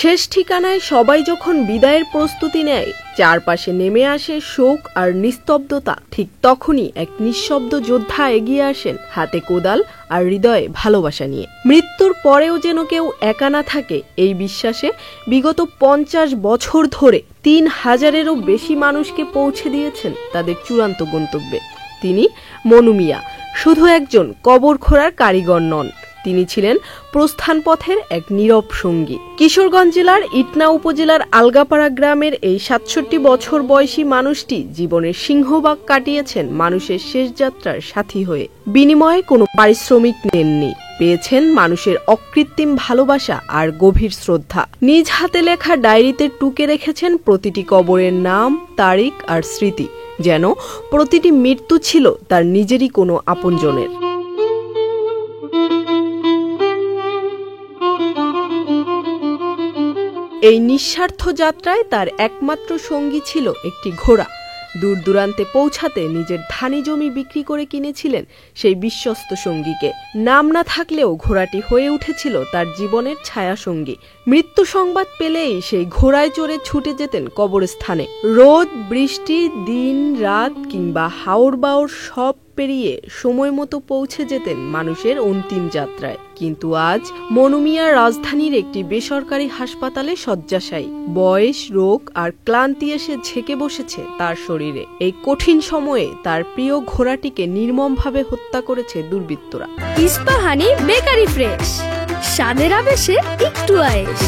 শেষ ঠিকানায় সবাই যখন বিদায়ের প্রস্তুতি নেয়, চারপাশে নেমে আসে শোক আর নিস্তব্ধতা, ঠিক তখনই এক নিঃশব্দ যোদ্ধা এগিয়ে আসেন, হাতে কোদাল আর হৃদয়ে ভালোবাসা নিয়ে। মৃত্যুর পরেও যেন কেউ একা না থাকে, এই বিশ্বাসে বিগত 50 বছর ধরে 3000-এরও বেশি মানুষকে পৌঁছে দিয়েছেন তাদের চূড়ান্ত গন্তব্যে। তিনি মনু মিয়া শুধু একজন কবর খোঁড়ার কারিগর নন, তিনি ছিলেন প্রস্থান পথের এক নীরব সঙ্গী। কিশোরগঞ্জ জেলার ইটনা উপজেলার আলগাপাড়া গ্রামের এই 67 বছর বয়সী মানুষটি জীবনের সিংহভাগ কাটিয়েছেন মানুষের শেষ যাত্রার সাথী হয়ে। বিনিময়ে কোনো পারিশ্রমিক নেননি, পেয়েছেন মানুষের অকৃত্রিম ভালোবাসা আর গভীর শ্রদ্ধা। নিজ হাতে লেখা ডায়েরিতে টুকে রেখেছেন প্রতিটি কবরের নাম, তারিখ আর স্মৃতি, যেন প্রতিটি মৃত্যু ছিল তার নিজেরই কোনো আপনজনের। এই নিঃস্বার্থ যাত্রায় তার একমাত্র সঙ্গী ছিল একটি ঘোড়া। দূর দূরান্তে পৌঁছাতে নিজের ধানি জমি বিক্রি করে কিনেছিলেন সেই বিশ্বস্ত সঙ্গীকে। নাম না থাকলেও ঘোড়াটি হয়ে উঠেছিল তার জীবনের ছায়া সঙ্গী। মৃত্যু সংবাদ পেলেই সেই ঘোড়ায় চড়ে ছুটে যেতেন কবরস্থানে। রোদ, বৃষ্টি, দিন রাত কিংবা হাওর বাওর সব পেরিয়ে সময় মতো পৌঁছে যেতেন মানুষের অন্তিম যাত্রায়। কিন্তু আজ মনু মিয়া রাজধানীর একটি বেসরকারি হাসপাতালে শয্যাশায়ী। বয়স, রোগ আর ক্লান্তি এসে ঝেঁকে বসেছে তার শরীরে। এই কঠিন সময়ে তার প্রিয় ঘোড়াটিকে নির্মমভাবে হত্যা করেছে দুর্বৃত্তরা। ইস্পাহানি বেকারি ফ্রেশ, স্বাদের আবেশে একটু আয়েশ।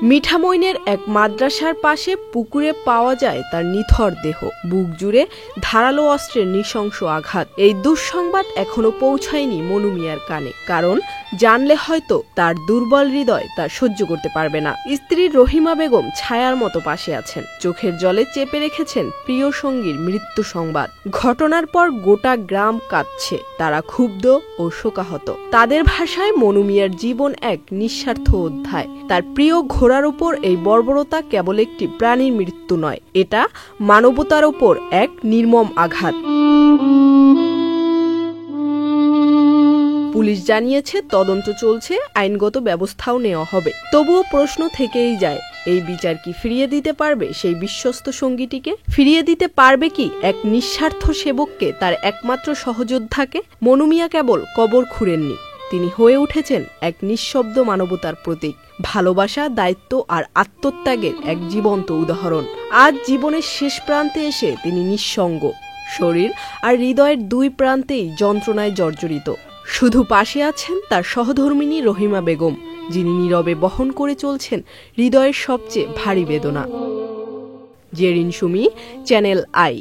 মিঠামইনের এক মাদ্রাসার পাশে পুকুরে পাওয়া যায় তার নিথর দেহ, বুক জুড়ে ধারালো অস্ত্রের নৃশংস আঘাত। এই দুঃসংবাদ এখনো পৌঁছায়নি মনু মিয়ার কানে, কারণ জানলে হয়তো তার দুর্বল হৃদয় তা সহ্য করতে পারবে না। স্ত্রী রহিমা বেগম ছায়ার মতো পাশে আছেন, চোখের জলে চেপে রেখেছেন প্রিয় সঙ্গীর মৃত্যু সংবাদ। ঘটনার পর গোটা গ্রাম কাঁদছে, তারা ক্ষুব্ধ ও শোকাহত। তাদের ভাষায় মনু মিয়ার জীবন এক নিঃস্বার্থ অধ্যায়। তার প্রিয় ঘোড়ার উপর এই বর্বরতা কেবল একটি প্রাণীর মৃত্যু নয়, এটা মানবতার উপর এক নির্মম আঘাত। পুলিশ জানিয়েছে তদন্ত চলছে, আইনগত ব্যবস্থাও নেওয়া হবে। তবুও প্রশ্ন থেকেই যায়, এই বিচার কি ফিরিয়ে দিতে পারবে সেই বিশ্বস্ত সঙ্গীটিকে? ফিরিয়ে দিতে পারবে কি এক নিঃস্বার্থ সেবককে, তার একমাত্র সহযোদ্ধাকে? মনু মিয়া কেবল কবর খুঁড়েননি, তিনি হয়ে উঠেছেন এক নিঃশব্দ মানবতার প্রতীক, ভালোবাসা, দায়িত্ব আর আত্মত্যাগের এক জীবন্ত উদাহরণ। আজ জীবনের শেষ প্রান্তে এসে তিনি নিঃসঙ্গ, শরীর আর হৃদয়ের দুই প্রান্তেই যন্ত্রণায় জর্জরিত। শুধু পাশে আছেন তার সহধর্মিণী রহিমা বেগম, যিনি নীরবে বহন করে চলছেন হৃদয়ের সবচেয়ে ভারী বেদনা। Zerin Sumi, Channel I.